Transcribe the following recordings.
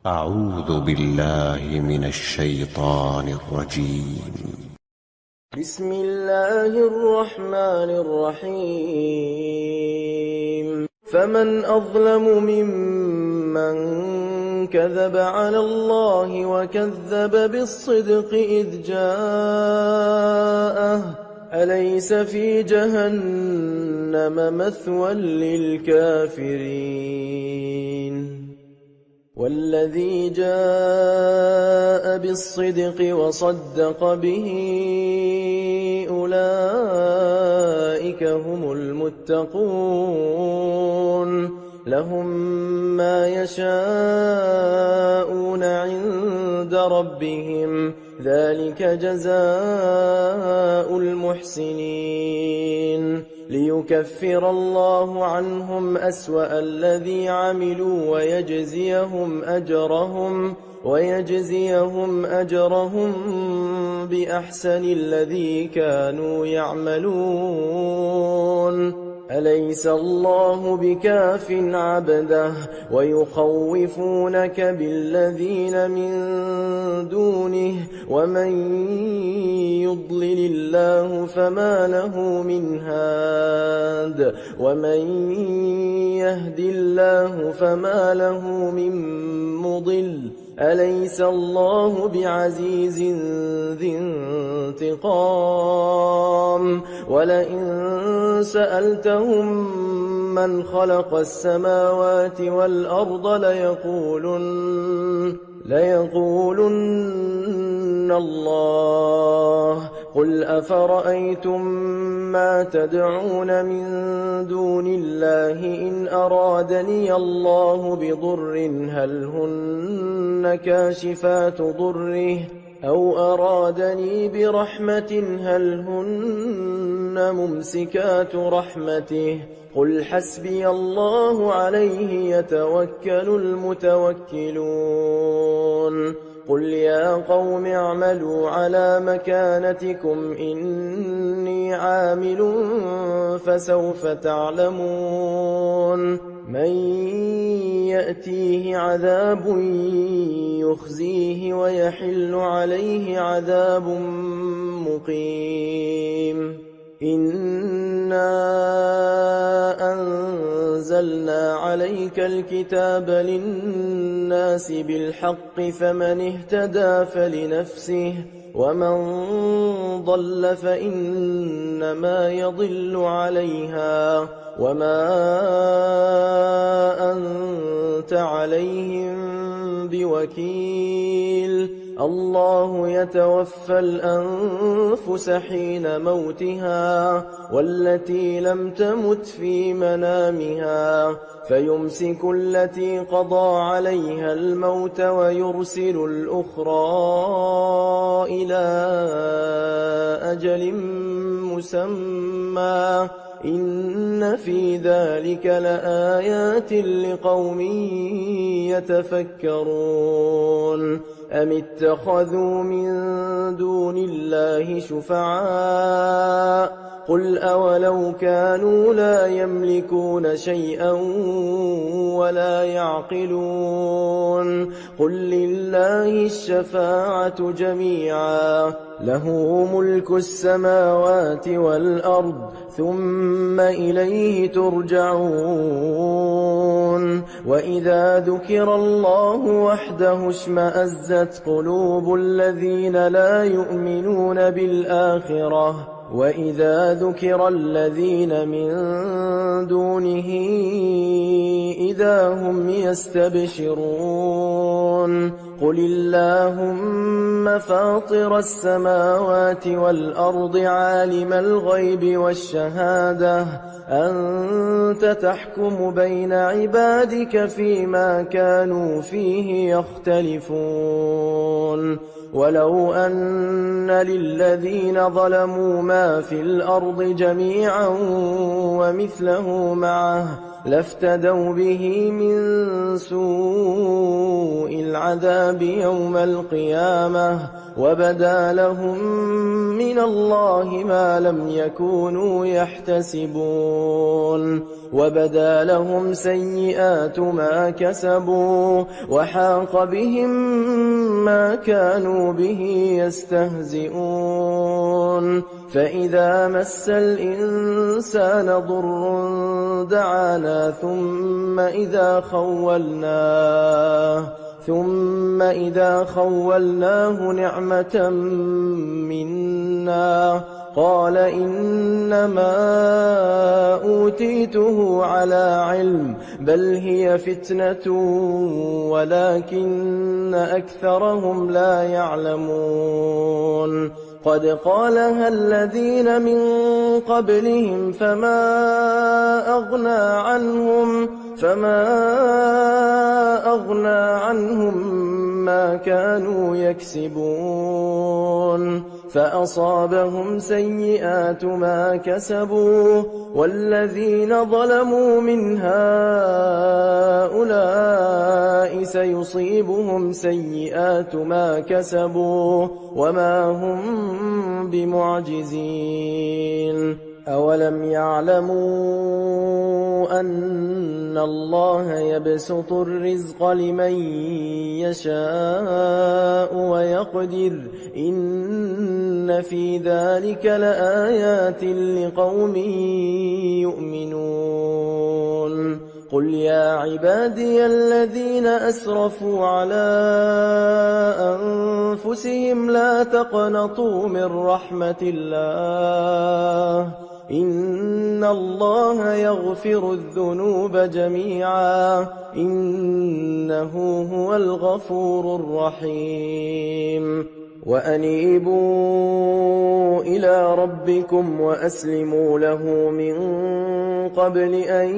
أعوذ بالله من الشيطان الرجيم. بسم الله الرحمن الرحيم. فمن أظلم ممن كذب على الله وكذب بالصدق إذ جاءه أليس في جهنم مثوى للكافرين والذي جاء بالصدق وصدق به أولئك هم المتقون لهم ما يشاءون عند ربهم ذلك جزاء المحسنين ليكفر الله عنهم أسوأ الذي عملوا ويجزيهم أجرهم بأحسن الذي كانوا يعملون أليس الله بكاف عبده ويخوفونك بالذين من دونه ومن يضلل الله فما له من هاد ومن يهد الله فما له من مضل أليس الله بعزيز ذي انتقام ولئن سألتهم من خلق السماوات والأرض ليقولن الله قل أفرأيتم ما تدعون من دون الله إن أرادني الله بضر هل هن كاشفات ضره أو أرادني برحمة هل هن ممسكات رحمته قل حسبي الله عليه يتوكل المتوكلون قل يا قوم اعملوا على مكانتكم إني عامل فسوف تعلمون من يأتيه عذاب يخزيه ويحل عليه عذاب مقيم إنا أنزلنا عليك الكتاب للناس بالحق فمن اهتدى فلنفسه ومن ضل فإنما يضل عليها وما أنت عليهم بوكيل الله يتوفى الأنفس حين موتها والتي لم تمت في منامها فيمسك التي قضى عليها الموت ويرسل الأخرى إلى أجل مسمى إن في ذلك لآيات لقوم يتفكرون أم اتخذوا من دون الله شفعاء قل أولو كانوا لا يملكون شيئا ولا يعقلون قل لله الشفاعة جميعا له ملك السماوات والأرض ثم إليه ترجعون وإذا ذكر الله وحده اشمأزت قلوب الذين لا يؤمنون بالآخرة وإذا ذكر الذين من دونه إذا هم يستبشرون قل اللهم فاطر السماوات والأرض عالم الغيب والشهادة أنت تحكم بين عبادك فيما كانوا فيه يختلفون ولو أن للذين ظلموا ما في الأرض جميعا ومثله معه لافتدوا به من سوء العذاب العذاب يوم القيامة وبدا لهم من الله ما لم يكونوا يحتسبون وبدا لهم سيئات ما كسبوا وحاق بهم ما كانوا به يستهزئون فإذا مس الإنسان ضر دعانا ثم إذا خولناه نعمة منا قال إنما أوتيته على علم بل هي فتنة ولكن أكثرهم لا يعلمون قد قالها الذين من قبلهم فما أغنى عنهم ما كانوا يكسبون فأصابهم سيئات ما كسبوا والذين ظلموا من هؤلاء سيصيبهم سيئات ما كسبوا وما هم بمعجزين أولم يعلموا أن الله يبسط الرزق لمن يشاء ويقدر إن في ذلك لآيات لقوم يؤمنون قل يا عبادي الذين أسرفوا على أنفسهم لا تقنطوا من رحمة الله إن الله يغفر الذنوب جميعا إنه هو الغفور الرحيم وأنيبوا إلى ربكم وأسلموا له من قبل أن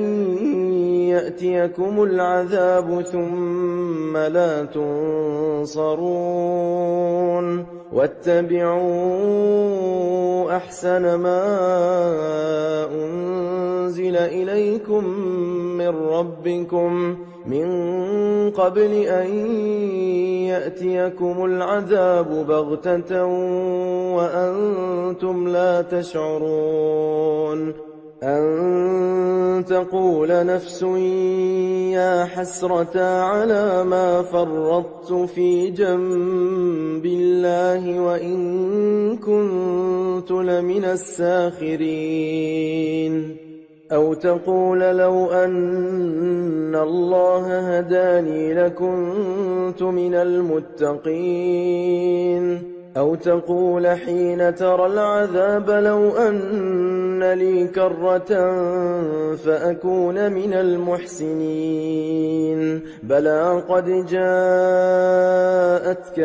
يأتيكم العذاب ثم لا تنصرون واتبعوا أحسن ما أنزل إليكم من ربكم من قبل أن يأتيكم العذاب بغتة وأنتم لا تشعرون أن تقول نفس يا حسرة على ما فرطت في جنب الله وإن كنت لمن الساخرين أو تقول لو أن الله هداني لكنت من المتقين أو تقول حين ترى العذاب لو أن لي كرة فأكون من المحسنين بلى قد جاءتك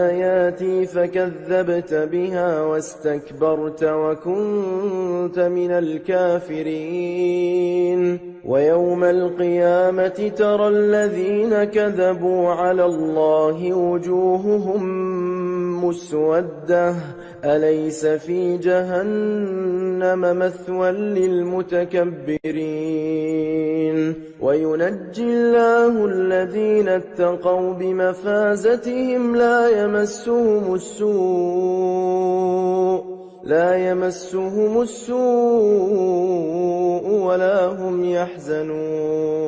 آياتي فكذبت بها واستكبرت وكنت من الكافرين ويوم القيامة ترى الذين كذبوا على الله وجوههم مسودة أليس في جهنم مثوى للمتكبرين وينجي الله الذين اتقوا بمفازتهم لا يمسهم السوء ولا هم يحزنون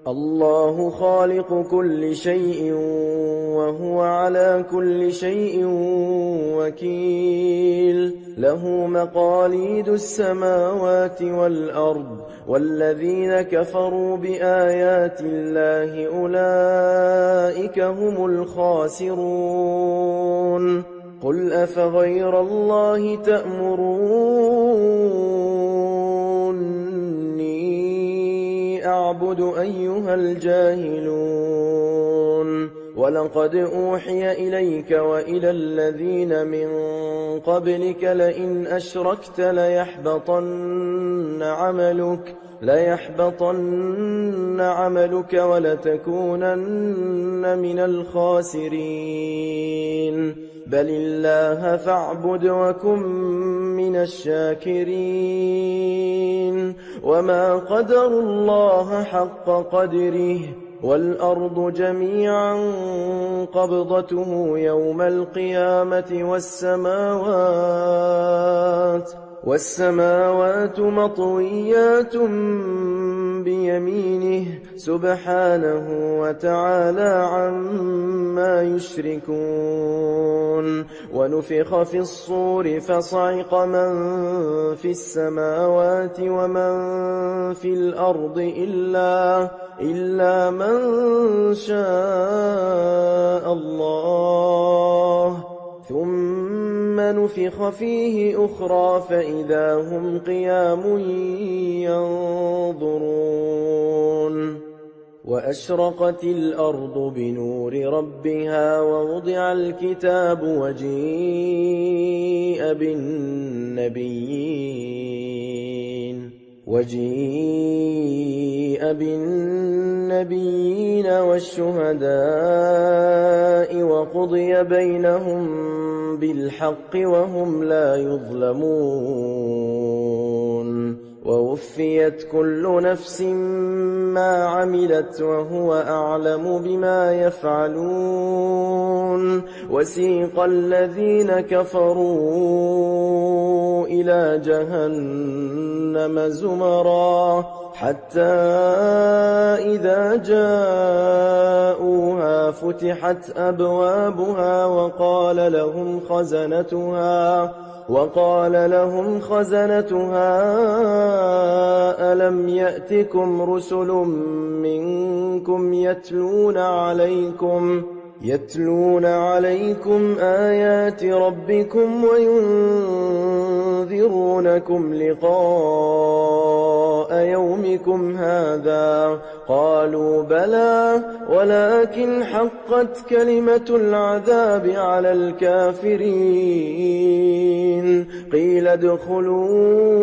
الله خالق كل شيء وهو على كل شيء وكيل له مقاليد السماوات والأرض والذين كفروا بآيات الله أولئك هم الخاسرون قل أفغير الله تأمروني أعبد أيها الجاهلون ولقد أوحي إليك وإلى الذين من قبلك لئن أشركت ليحبطن عملك ولتكونن من الخاسرين بل الله فاعبد وكن من الشاكرين وما قدروا الله حق قدره والأرض جميعا قبضته يوم القيامة والسماوات مطويات بيمينه سبحانه وتعالى عما يشركون ونفخ في الصور فصعق من في السماوات ومن في الأرض إلا من شاء الله ثم نفخ فيه أخرى فإذا هم قيام ينظرون وأشرقت الأرض بنور ربها ووضع الكتاب وجيء بالنبيين والشهداء وقضي بينهم بالحق وهم لا يظلمون ووفيت كل نفس ما عملت وهو أعلم بما يفعلون وسيق الذين كفروا إلى جهنم زمرا حتى إذا جاءوها فتحت أبوابها وقال لهم خزنتها ألم يأتكم رسل منكم يتلون عليكم آيات ربكم وينذرونكم لقاء يومكم هذا قالوا بلى ولكن حقت كلمة العذاب على الكافرين قيل ادخلوا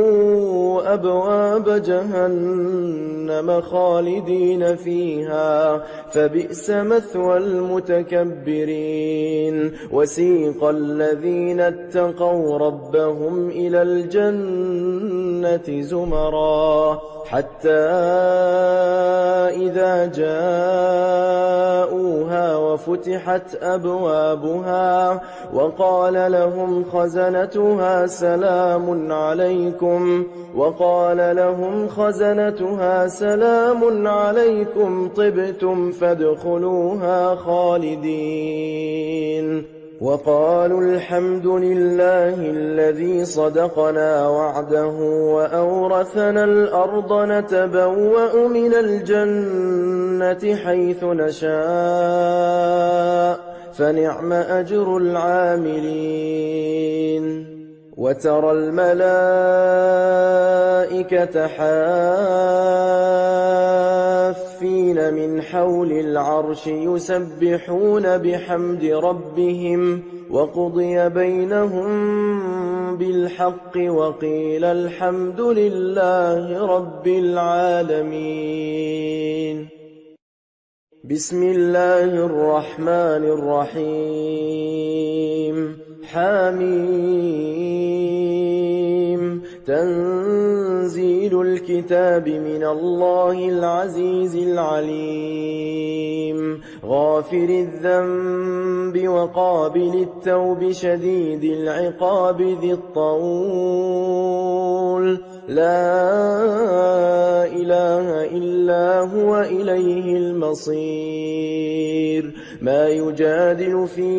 أبواب جهنم خالدين فيها فبئس مثوى المتكبرين وسيق الذين اتقوا ربهم إلى الجنة زمرا حتى إذا جاءوها وفتحت أبوابها وقال لهم خزنتها سلام عليكم طبتم فادخلوها خالدين وقالوا الحمد لله الذي صدقنا وعده وأورثنا الأرض نتبوأ من الجنة حيث نشاء فنعم أجر العاملين وترى الملائكة حافين من حول العرش يسبحون بحمد ربهم وقضي بينهم بالحق وقيل الحمد لله رب العالمين بسم الله الرحمن الرحيم حميم تنزيل الكتاب من الله العزيز العليم غافر الذنب وقابل التوب شديد العقاب ذي الطول لا إله إلا هو إليه المصير ما يجادل في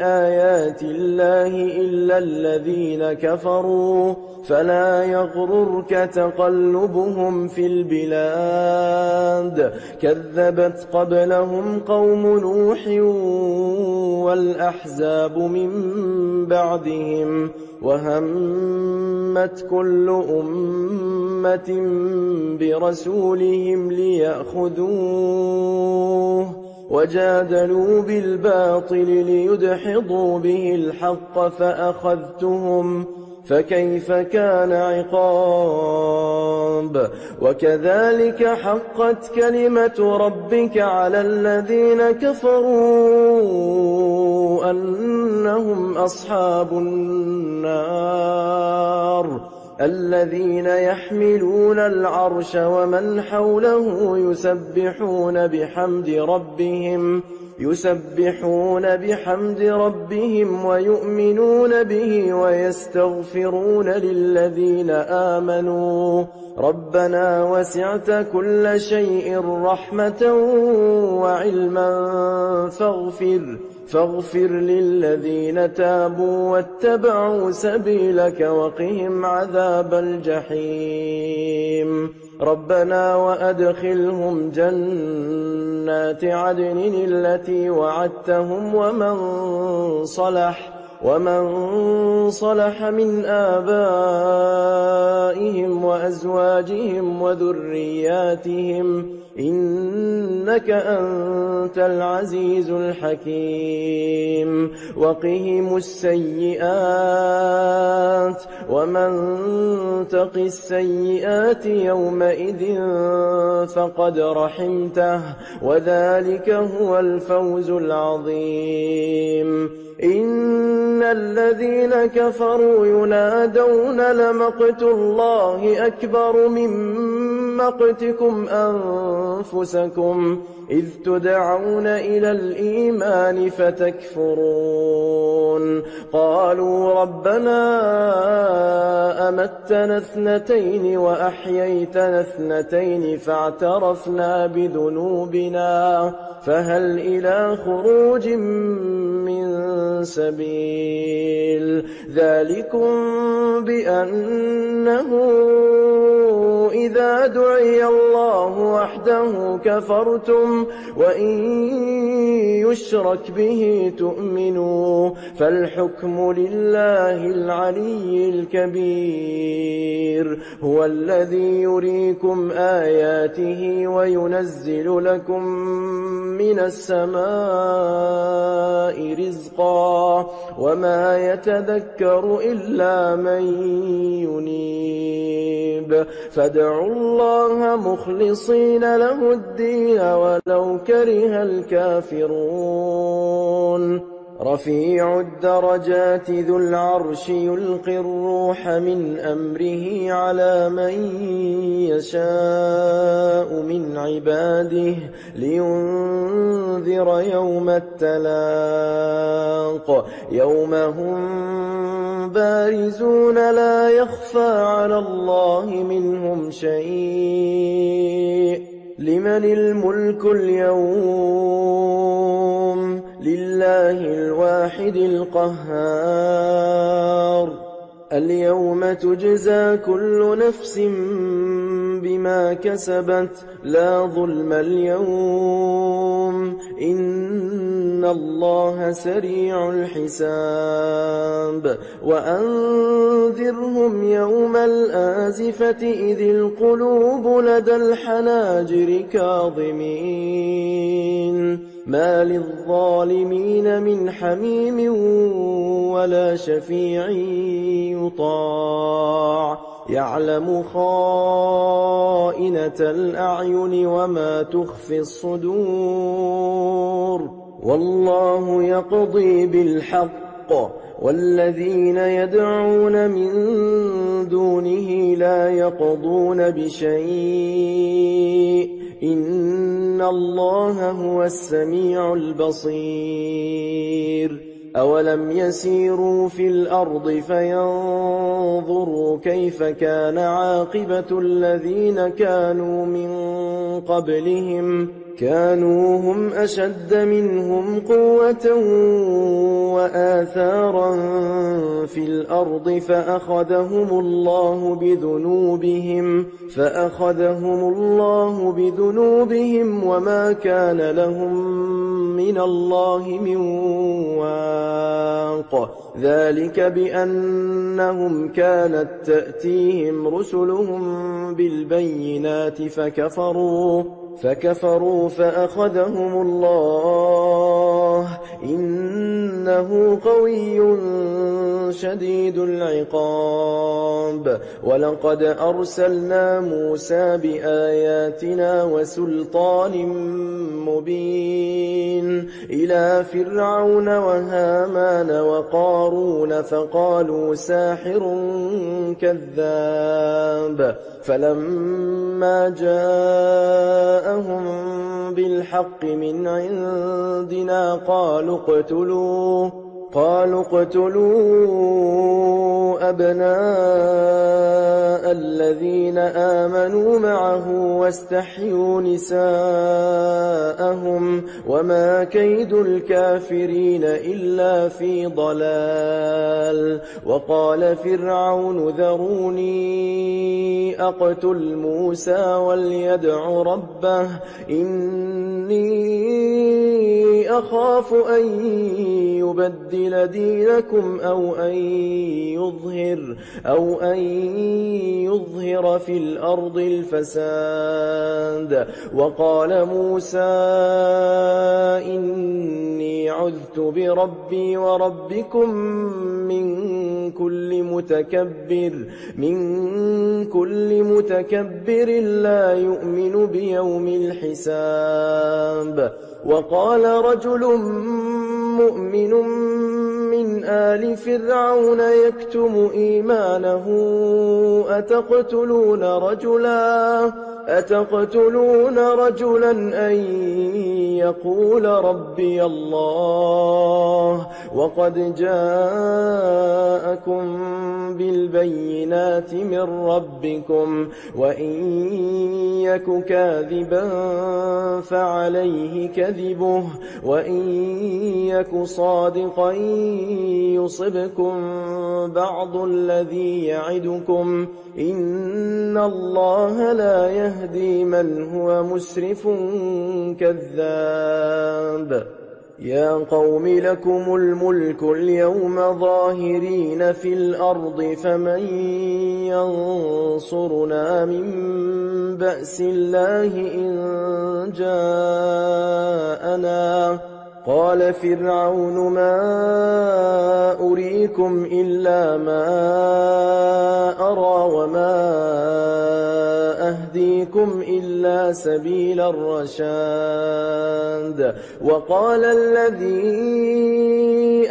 آيات الله إلا الذين كفروا فلا يغررك تقلبهم في البلاد كذبت قبلهم قوم نوح والأحزاب من بعدهم وهمت كل أمة برسولهم ليأخذوه وجادلوا بالباطل ليدحضوا به الحق فأخذتهم فكيف كان عقاب وكذلك حقت كلمة ربك على الذين كفروا أنهم أصحاب النار الذين يحملون العرش ومن حوله يسبحون بحمد ربهم ويؤمنون به ويستغفرون للذين آمنوا ربنا وسعت كل شيء رحمة وعلما فاغفر للذين تابوا واتبعوا سبيلك وقهم عذاب الجحيم ربنا وأدخلهم جنات عدن التي وعدتهم ومن صلح من آبائهم وأزواجهم وذرياتهم إنك أنت العزيز الحكيم وقهم السيئات ومن تق السيئات يومئذ فقد رحمته وذلك هو الفوز العظيم إن الذين كفروا ينادون لمقت الله أكبر من مقتكم أنفسكم إذ تدعون إلى الإيمان فتكفرون قالوا ربنا أمتنا اثنتين وأحييتنا اثنتين فاعترفنا بذنوبنا فهل إلى خروج من سبيل ذلكم بأنه إذا دعي الله وحده كفرتم وإن يشرك به تؤمنوا فالحكم لله العلي الكبير هو الذي يريكم آياته وينزل لكم من السماء رزقا وما يتذكر إلا من ينيب فادعوا الله مخلصين له الدين ولو كره الكافرون رفيع الدرجات ذو العرش يلقي الروح من أمره على من يشاء من عباده لينذر يوم التلاق يوم هم بارزون لا يخفى على الله منهم شيء لمن الملك اليوم لله الواحد القهار اليوم تجزى كل نفس بما كسبت لا ظلم اليوم إن الله سريع الحساب وأنذرهم يوم الآزفة إذ القلوب لدى الحناجر كاظمين ما للظالمين من حميم ولا شفيع يطاع يعلم خائنة الأعين وما تخفي الصدور والله يقضي بالحق والذين يدعون من دونه لا يقضون بشيء إن الله هو السميع البصير أولم يسيروا في الأرض فينظروا كيف كان عاقبة الذين كانوا من قبلهم كانوا هم أشد منهم قوة وآثارا في الأرض فأخذهم الله بذنوبهم وما كان لهم من الله من واق ذلك بأنهم كانت تأتيهم رسلهم بالبينات فكفروا فأخذهم الله إن إنه قوي شديد العقاب ولقد أرسلنا موسى بآياتنا وسلطان مبين إلى فرعون وهامان وقارون فقالوا ساحر كذاب فلما جاءهم بالحق من عندنا قالوا اقتلوا أبناء الذين آمنوا معه واستحيوا نساءهم وما كيد الكافرين إلا في ضلال وقال فرعون ذروني أقتل موسى وليدع ربه إني أخاف أن يبدل دينكم أو أن يظهر في الأرض الفساد وقال موسى إني عذت بربي وربكم من كل متكبر لا يؤمن بيوم الحساب وقال رجل مؤمن من آل فرعون يكتم إيمانه أتقتلون رجلا أن يقول ربي الله وقد جاءكم بالبينات من ربكم وإن يك كاذبا فعليه كذبه وإن يك صادقا يصبكم بعض الذي يعدكم إن الله لا يهدي من هو مسرف كذاب يا قوم لكم الملك اليوم ظاهرين في الأرض فمن ينصرنا من بأس الله إن جاءنا قال فرعون ما أريكم إلا ما أرى وما أهديكم إلا سبيل الرشاد وقال الذي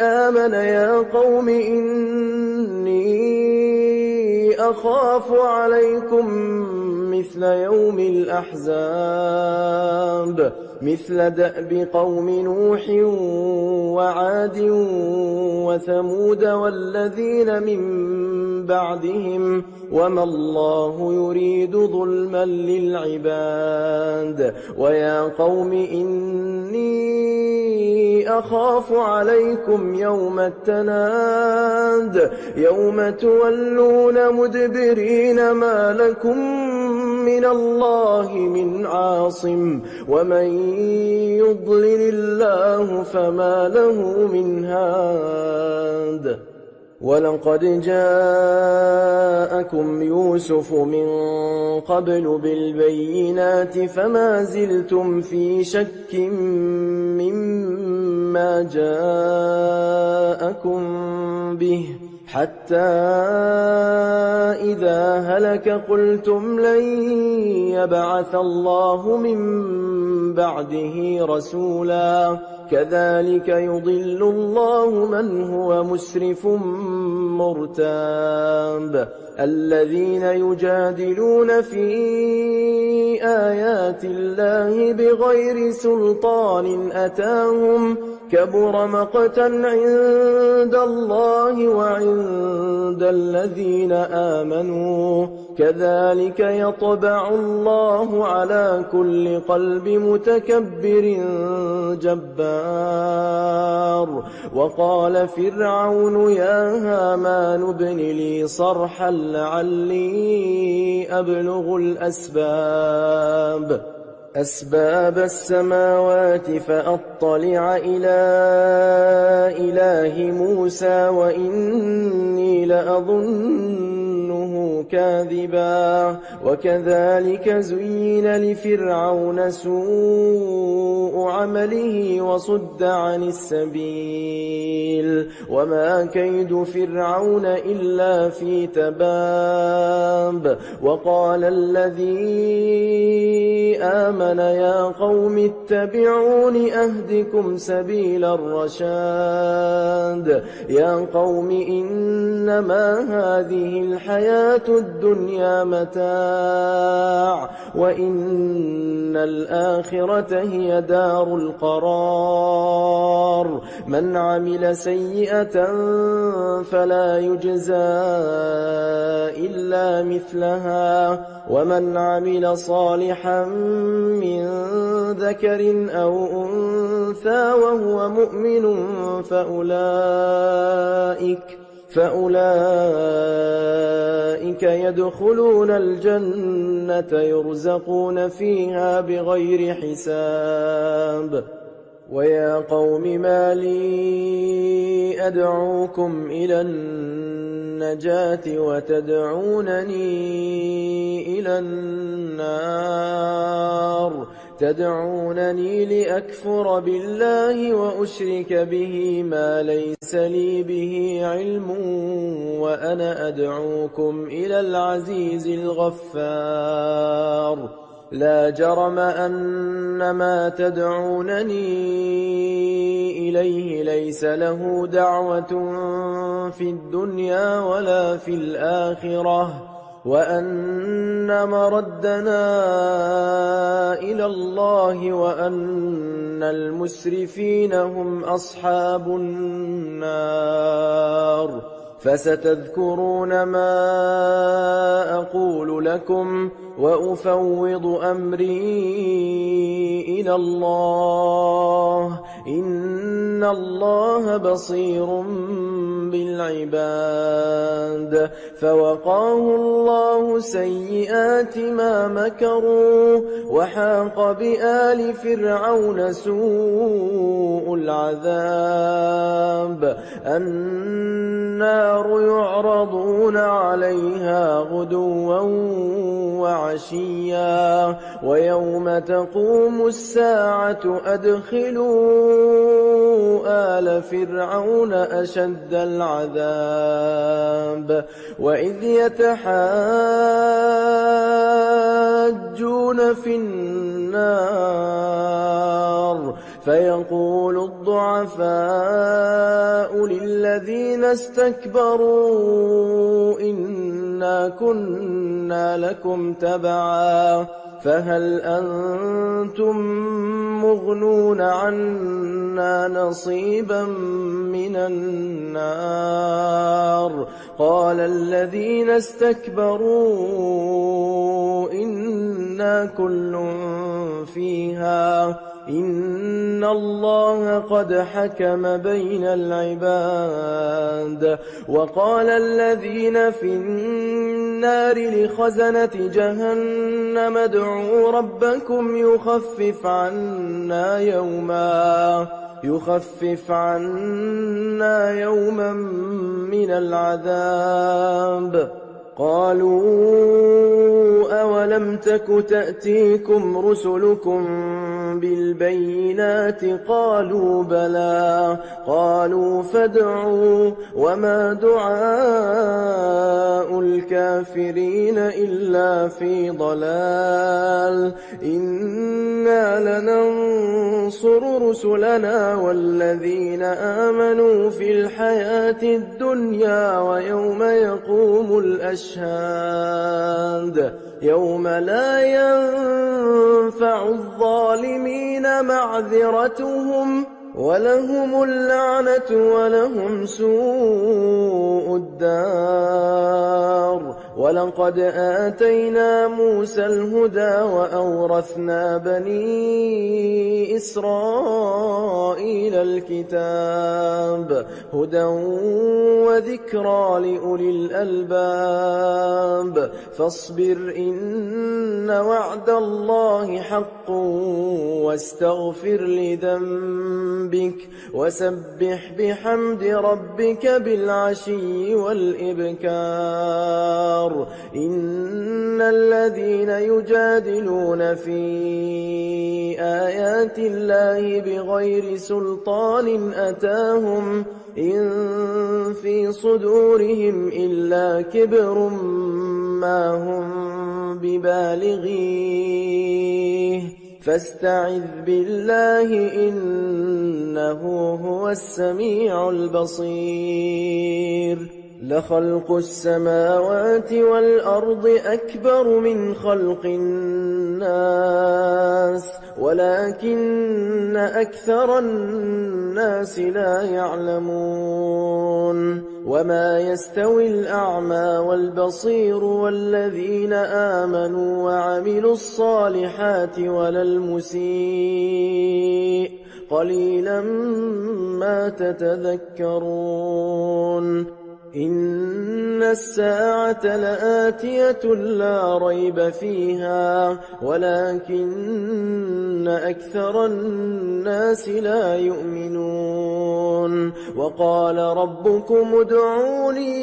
آمن يا قوم إني أخاف عليكم مثل يوم الأحزاب مثل دأب قوم نوح وعاد وثمود والذين من بعدهم وما الله يريد ظلما للعباد ويا قوم إني أخاف عليكم يوم التناد يوم تولون مدبرين ما لكم من الله من عاصم ومن يضلل الله فما له من هاد ولقد جاءكم يوسف من قبل بالبينات فما زلتم في شك مما جاءكم به حتى إذا هلك قلتم لن يبعث الله من بعده رسولا كذلك يضل الله من هو مسرف مرتاب الذين يجادلون في آيات الله بغير سلطان أتاهم كبر مقتا عند الله وعند الذين آمنوا كذلك يطبع الله على كل قلب متكبر جبار وقال فرعون يا هامان ابن لي صرحا لعلي أبلغ أسباب السماوات فأطلع إلى إله موسى وإني لأظنه كاذبا وكذلك زين لفرعون سوء عمله وصد عن السبيل وما كيد فرعون إلا في تباب وقال الذي آمن يا قوم اتبعون أهدكم سبيل الرشاد يا قوم إنما هذه الحياة الدنيا متاع وإن الآخرة هي دار القرار من عمل سيئة فلا يجزى إلا مثلها ومن عمل صالحا من ذكر أو أنثى وهو مؤمن فأولئك يدخلون الجنة يرزقون فيها بغير حساب ويا قوم ما لي أدعوكم إلى النجاة وتدعونني إلى النار تدعونني لأكفر بالله وأشرك به ما ليس لي به علم وأنا أدعوكم إلى العزيز الغفار لا جرم أن ما تدعونني إليه ليس له دعوة في الدنيا ولا في الآخرة وأن مردنا إلى الله وأن المسرفين هم أصحاب النار فستذكرون ما أقول لكم وأفوض أمري إلى الله إن الله بصير بالعباد فوقاه الله سيئات ما مكروا وحاق بآل فرعون سوء العذاب النار يعرضون عليها غدوا وعشيا ويوم تقوم الساعة أدخلوا آل فرعون أشد العذاب وإذ يتحاجون في النار فيقول الضعفاء للذين استكبروا إنا كنا لكم تبعا فهل أنتم مغنون عنا نصيبا من النار قال الذين استكبروا إنا كل فيها إن الله قد حكم بين العباد وقال الذين في النار لخزنة جهنم ادعوا ربكم يخفف عنا يوما من العذاب قالوا أولم تك تأتيكم رسلكم بالبينات قالوا بلى قالوا فادعوا وما دعاء الكافرين إلا في ضلال إنا لننصر رسلنا والذين آمنوا في الحياة الدنيا ويوم يقوم الأشهاد يوم لا ينفع الظالمين معذرتهم ولهم اللعنة ولهم سوء الدار ولقد آتينا موسى الهدى وأورثنا بني إسرائيل الكتاب هدى وذكرى لأولي الألباب فاصبر إن وعد الله حق حق واستغفر لذنبك وسبح بحمد ربك بالعشي والإبكار إن الذين يجادلون في آيات الله بغير سلطان أتاهم إن في صدورهم إلا كبر ما هم ببالغيه فاستعذ بالله إنه هو السميع البصير لخلق السماوات والأرض أكبر من خلق الناس ولكن أكثر الناس لا يعلمون وما يستوي الأعمى والبصير والذين آمنوا وعملوا الصالحات ولا المسيء قليلا ما تتذكرون إن الساعة لآتية لا ريب فيها ولكن أكثر الناس لا يؤمنون وقال ربكم ادعوني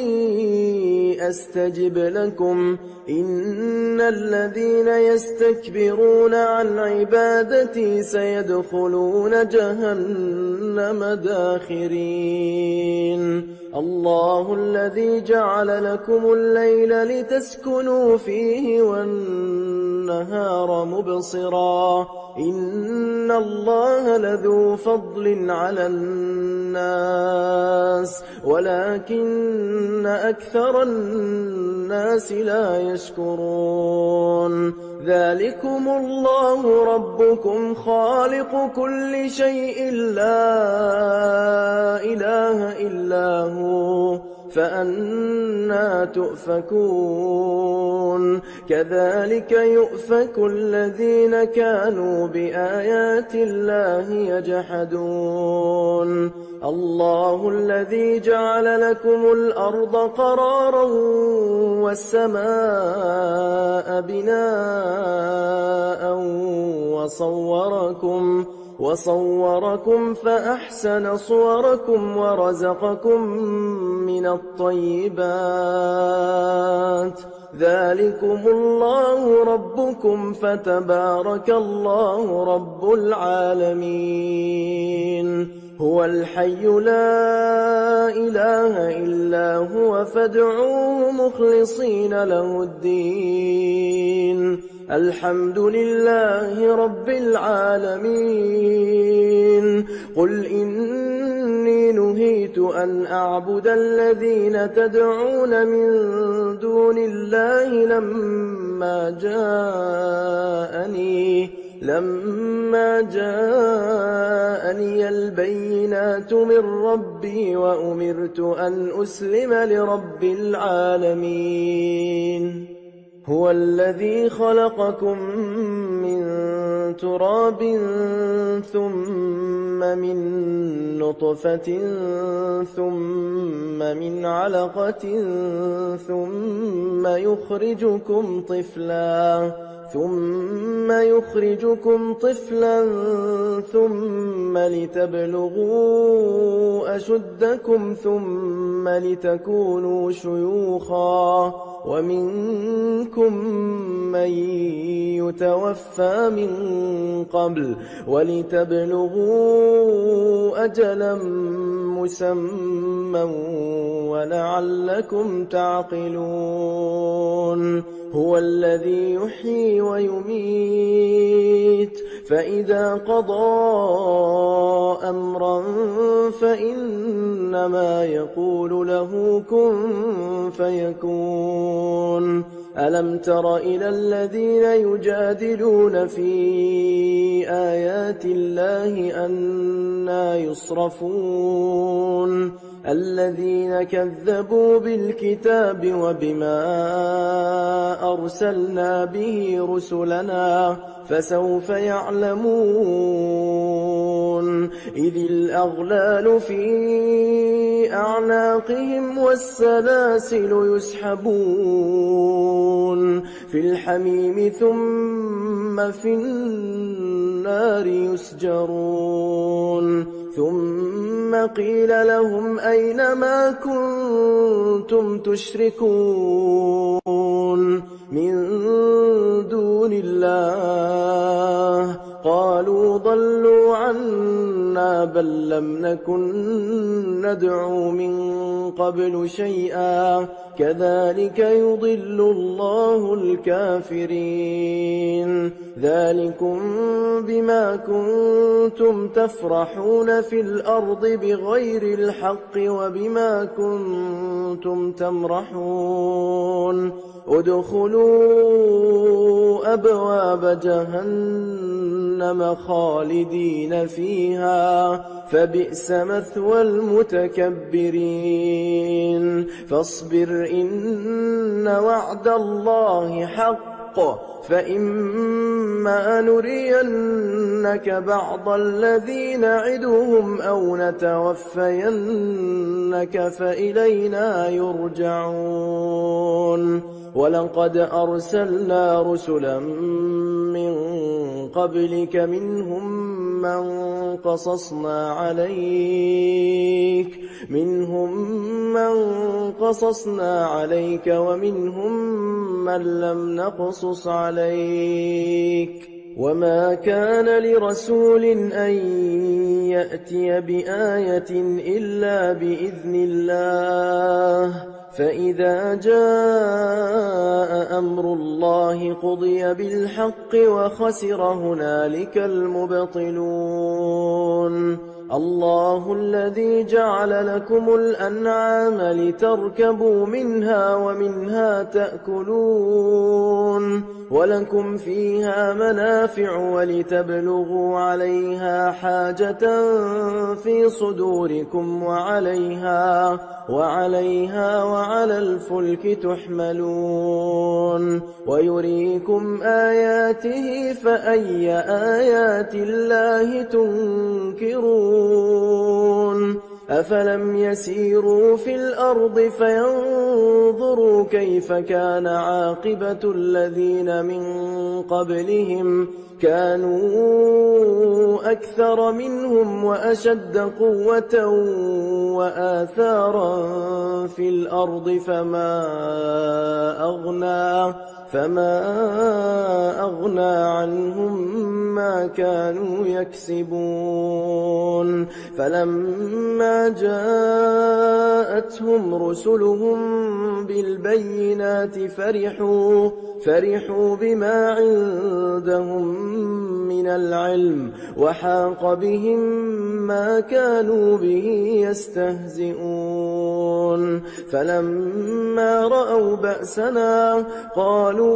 أستجب لكم إن الذين يستكبرون عن عبادتي سيدخلون جهنم داخرين الله الذي جعل لكم الليل لتسكنوا فيه والنهار مبصرا إن الله لذو فضل على الناس ولكن أكثر الناس لا يشكرون ذلكم الله ربكم خالق كل شيء لا إله إلا هو فأنى تؤفكون كذلك يؤفك الذين كانوا بآيات الله يجحدون الله الذي جعل لكم الأرض قرارا والسماء بناء وصوركم فأحسن صوركم ورزقكم من الطيبات ذلكم الله ربكم فتبارك الله رب العالمين هو الحي لا إله إلا هو فادعوه مخلصين له الدين الحمد لله رب العالمين قل إني نهيت أن أعبد الذين تدعون من دون الله لما جاءني البينات من ربي وأمرت أن أسلم لرب العالمين هو الذي خلقكم من تراب ثم من نطفة ثم من علقة ثم يخرجكم طفلا ثم لتبلغوا أشدكم ثم لتكونوا شيوخا ومنكم من يتوفى من قبل ولتبلغوا أجلا مسمى ولعلكم تعقلون هو الذي يحيي ويميت فإذا قضى أمرا فإنما يقول له كن فيكون ألم تر إلى الذين يجادلون في آيات الله أنى يصرفون الذين كذبوا بالكتاب وبما أرسلنا به رسلنا فسوف يعلمون إذ الأغلال في أعناقهم والسلاسل يسحبون في الحميم ثم في النار يسجرون ثم قيل لهم أين ما كنتم تشركون من دون الله قالوا ضلوا عنا بل لم نكن ندعو من قبل شيئا كذلك يضل الله الكافرين ذلكم بما كنتم تفرحون في الأرض بغير الحق وبما كنتم تمرحون ادخلوا أبواب جهنم خالدين فيها فبئس مثوى المتكبرين فاصبر إن وعد الله حق فإما نرينك بعض الذي نعدهم أو نتوفينك فإلينا يرجعون ولقد أرسلنا رسلا من قبلك منهم من قصصنا عليك ومنهم من لم نقصص عليك وما كان لرسول أن يأتي بآية إلا بإذن الله فإذا جاء أمر الله قضي بالحق وخسر هنالك المبطلون الله الذي جعل لكم الأنعام لتركبوا منها ومنها تأكلون ولكم فيها منافع ولتبلغوا عليها حاجة في صدوركم وعليها وعلى الفلك تحملون ويريكم آياته فأي آيات الله تنكرون أفلم يسيروا في الأرض فينظروا كيف كان عاقبة الذين من قبلهم كانوا أكثر منهم وأشد قوة وآثارا في الأرض فما أغنى عنهم ما كانوا يكسبون فلما جاءتهم رسلهم بالبينات فرحوا بما عندهم من العلم وحاق بهم ما كانوا به يستهزئون فلما رأوا بأسنا قالوا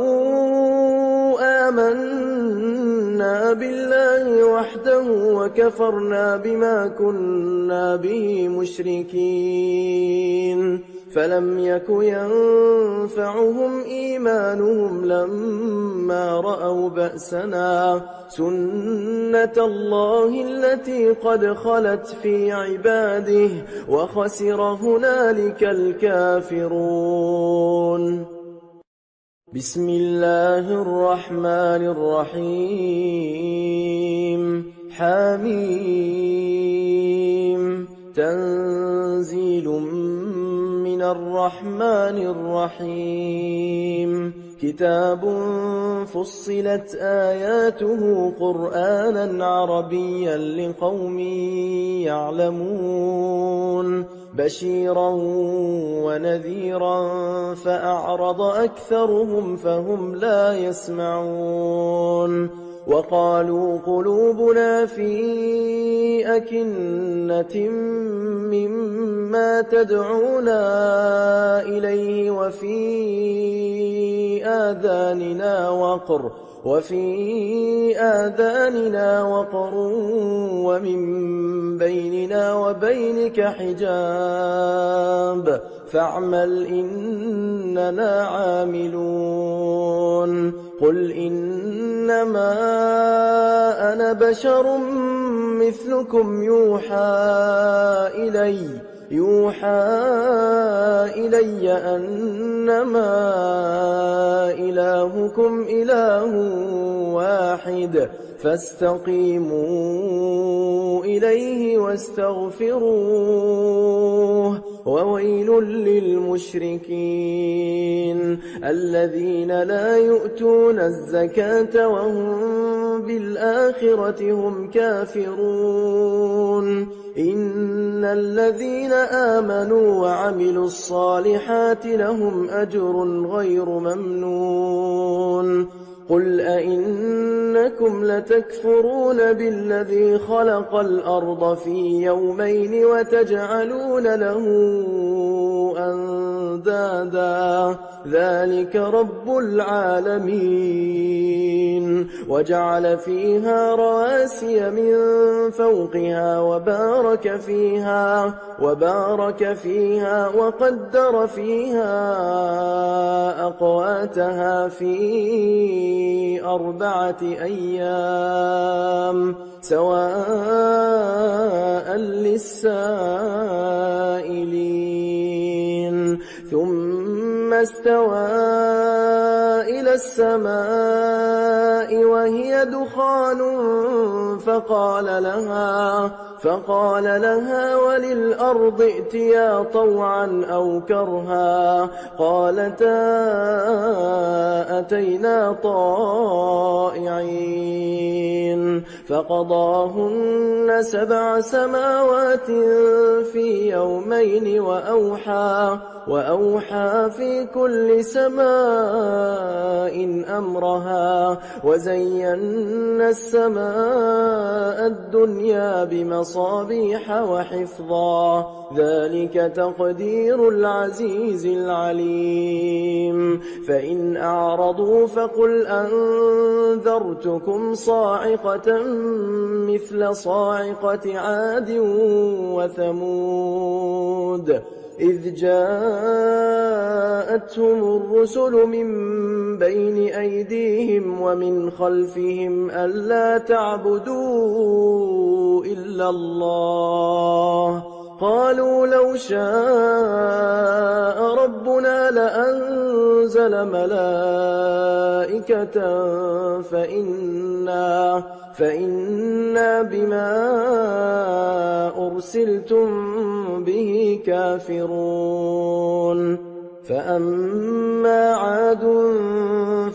آمنا بالله وحده وكفرنا بما كنا به مشركين فلم يك ينفعهم إيمانهم لما رأوا بأسنا سنة الله التي قد خلت في عباده وخسر هنالك الكافرون بسم الله الرحمن الرحيم حميم تنزيل من الرحمن الرحيم كتاب فصلت آياته قرآنا عربيا لقوم يعلمون بشيرا ونذيرا فأعرض أكثرهم فهم لا يسمعون وقالوا قلوبنا في أكنة مما تدعونا إليه وفي آذاننا وقر ومن بيننا وبينك حجاب فاعمل إننا عاملون قل إنما أنا بشر مثلكم يوحى إلي أنما إلهكم إله واحد فاستقيموا إليه واستغفروه وويل للمشركين الذين لا يؤتون الزكاة وهم بالآخرة هم كافرون إن الذين آمنوا وعملوا الصالحات لهم أجر غير ممنون قل أئنكم لتكفرون بالذي خلق الأرض في يومين وتجعلون له أندادا ذلك رب العالمين وجعل فيها رواسي من فوقها وبارك فيها وقدر فيها أقواتها في 4 أيام سواء للسائلين ثم استوى إلى السماء وهي دخان فقال لها وللأرض ائتيا طوعا أو كرها قالتا أتينا طائعين فقضاهن 7 سماوات في يومين وأوحى في كل سماء أمرها وزينا السماء الدنيا بمصابيح وحفظا ذلك تقدير العزيز العليم فإن أعرضوا فقل أنذرتكم صاعقة مثل صاعقة عاد وثمود إذ جاءتهم الرسل من بين أيديهم ومن خلفهم ألا تعبدوا إلا الله قالوا لو شاء ربنا لأنزل ملائكة فإنا بما أرسلتم به كافرون فأما عاد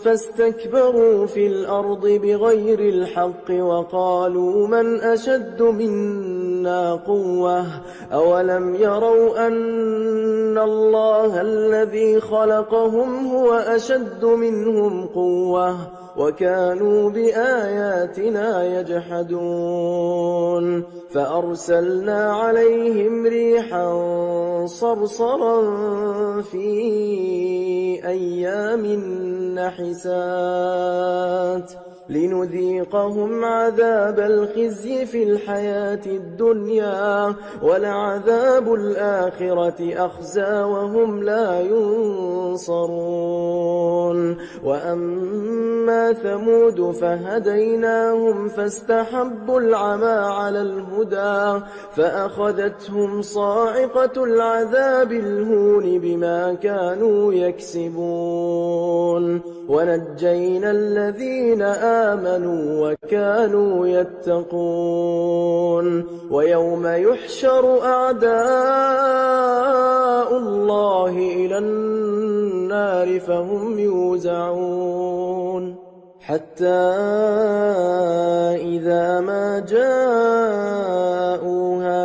فاستكبروا في الأرض بغير الحق وقالوا من أشد منا قوة أولم يروا أن الله الذي خلقهم هو أشد منهم قوة وكانوا بآياتنا يجحدون فأرسلنا عليهم ريحا صرصرا في أيام نحسات لنذيقهم عذاب الخزي في الحياة الدنيا ولعذاب الآخرة أخزى وهم لا ينصرون وأما ثمود فهديناهم فاستحبوا العمى على الهدى فأخذتهم صاعقة العذاب الهون بما كانوا يكسبون ونجينا الذين آمنوا وكانوا يتقون ويوم يحشر أعداء الله إلى النار فهم يوزعون حتى إذا ما جاءوها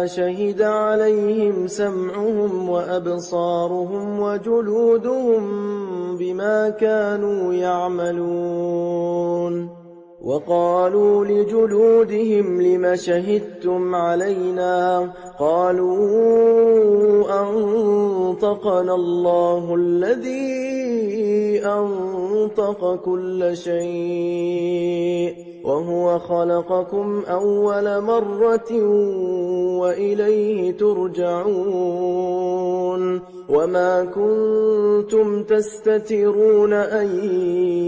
شهد عليهم سمعهم وأبصارهم وجلودهم بما كانوا يعملون وقالوا لجلودهم لم شهدتم علينا قالوا أنطقنا الله الذي أنطق كل شيء وهو خلقكم أول مرة وإليه ترجعون وما كنتم تستترون أن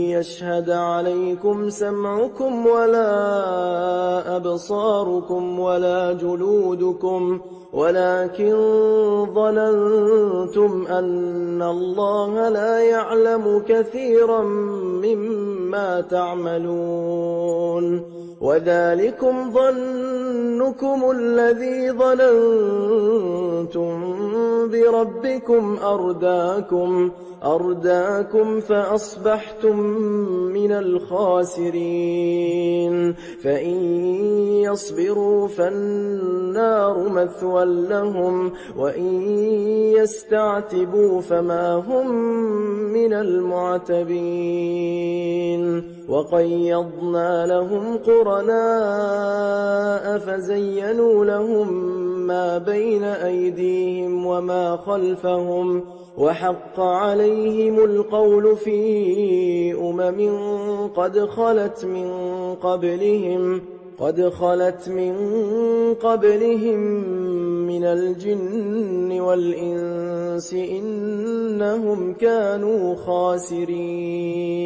يشهد عليكم سمعكم ولا أبصاركم ولا جلودكم ولكن ظننتم أن الله لا يعلم كثيرا مما تعملون وذلكم ظنكم الذي ظننتم بربكم أرداكم فأصبحتم من الخاسرين فإن يصبروا فالنار مثوى لهم وإن يستعتبوا فما هم من المعتبين وقيضنا لهم قرناء فزينوا لهم ما بين أيديهم وما خلفهم وحق عليهم القول في قد خلت من قبلهم من الجن والإنس إنهم كانوا خاسرين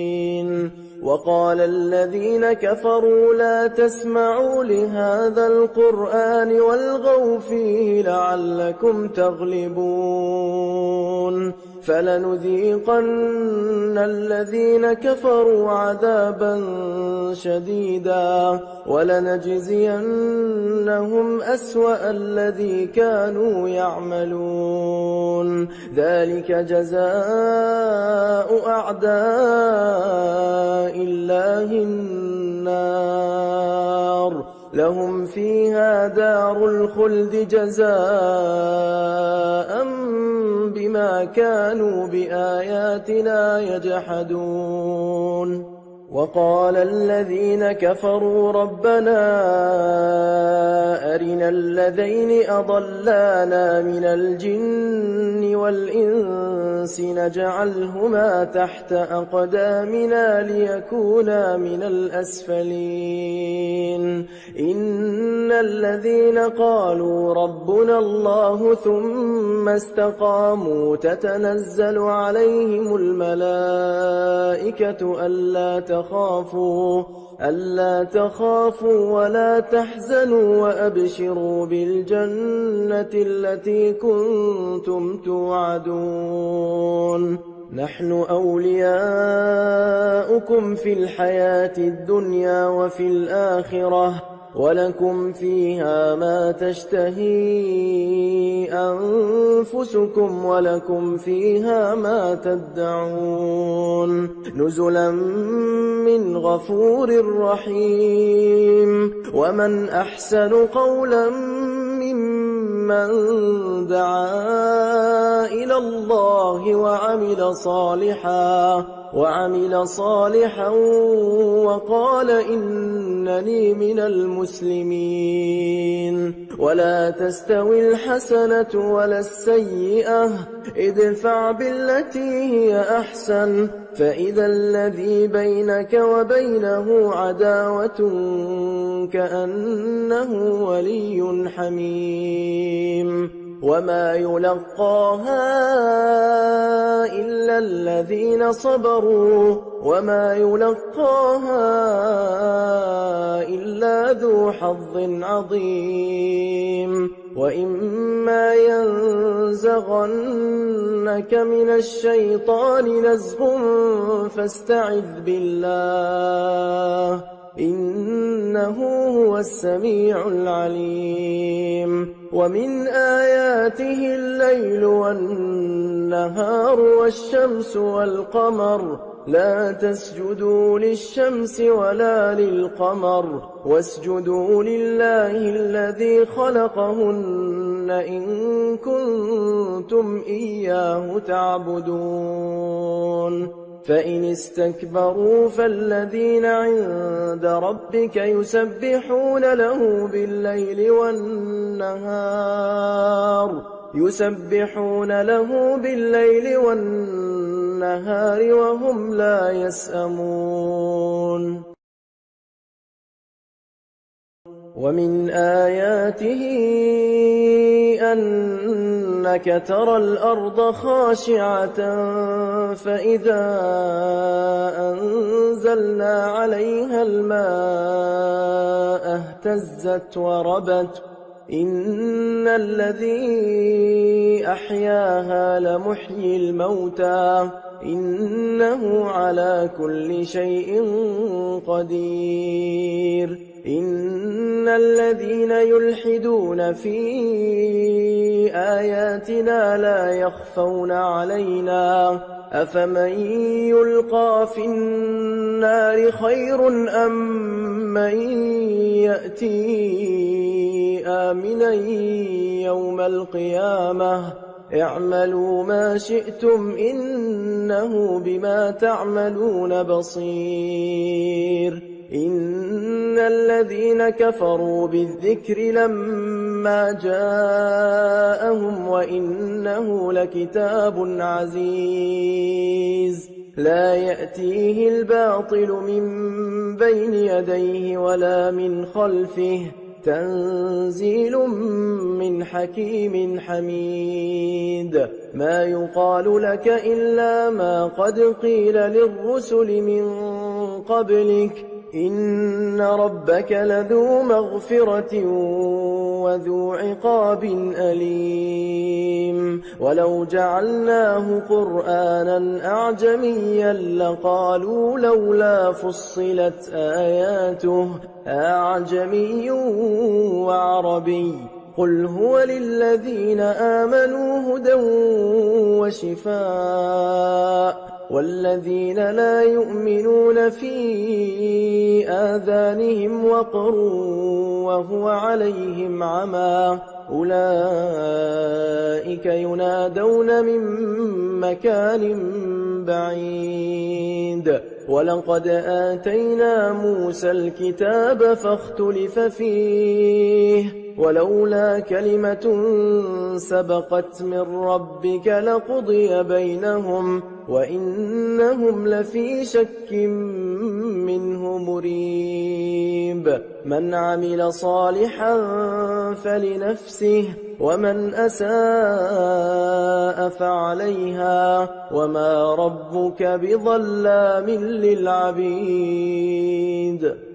وقال الذين كفروا لا تسمعوا لهذا القرآن والغوا فيه لعلكم تغلبون فلنذيقن الذين كفروا عذابا شديدا ولنجزينهم أسوأ الذي كانوا يعملون ذلك جزاء أعداء الله النار لهم فيها دار الخلد جزاء بما كانوا بآياتنا يجحدون وقال الذين كفروا ربنا أرنا الذين أضلانا من الجن والإنس نجعلهما تحت أقدامنا ليكونا من الأسفلين إن الذين قالوا ربنا الله ثم استقاموا تتنزل عليهم الملائكة ألا تخافوا ولا تحزنوا وأبشروا بالجنة التي كنتم توعدون نحن أولياؤكم في الحياة الدنيا وفي الآخرة ولكم فيها ما تشتهي أنفسكم ولكم فيها ما تدعون نزلا من غفور رحيم ومن أحسن قولا ممن دعا إلى الله وعمل صالحا وقال إنني من المسلمين ولا تستوي الحسنة ولا السيئة ادفع بالتي هي أحسن فإذا الذي بينك وبينه عداوة كأنه ولي حميم وما يلقاها إلا الذين صبروا وما يلقاها إلا ذو حظ عظيم وإما ينزغنك من الشيطان نزغ فاستعذ بالله إنه هو السميع العليم ومن آياته الليل والنهار والشمس والقمر لا تسجدوا للشمس ولا للقمر واسجدوا لله الذي خلقهن إن كنتم إياه تعبدون فإن استكبروا فالذين عند ربك يسبحون له بالليل والنهار وهم لا يسأمون ومن آياته أنك ترى الأرض خاشعة فإذا أنزلنا عليها الماء اهتزت وربت إن الذي أحياها لمحيي الموتى إنه على كل شيء قدير إن الذين يلحدون في آياتنا لا يخفون علينا أفمن يلقى في النار خير أم من يأتي آمنا يوم القيامة اعملوا ما شئتم إنه بما تعملون بصير إن الذين كفروا بالذكر لما جاءهم وإنه لكتاب عزيز لا يأتيه الباطل من بين يديه ولا من خلفه تنزيل من حكيم حميد ما يقال لك إلا ما قد قيل للرسل من قبلك إن ربك لذو مغفرة وذو عقاب أليم ولو جعلناه قرآنا أعجميا لقالوا لولا فصلت آياته أعجمي وعربي قل هو للذين آمنوا هدى وشفاء والذين لا يؤمنون في آذانهم وقر وهو عليهم عمى أولئك ينادون من مكان بعيد ولقد آتينا موسى الكتاب فاختلف فيه ولولا كلمة سبقت من ربك لقضي بينهم وإنهم لفي شك منه مريب من عمل صالحا فلنفسه ومن أساء فعليها وما ربك بظلام للعبيد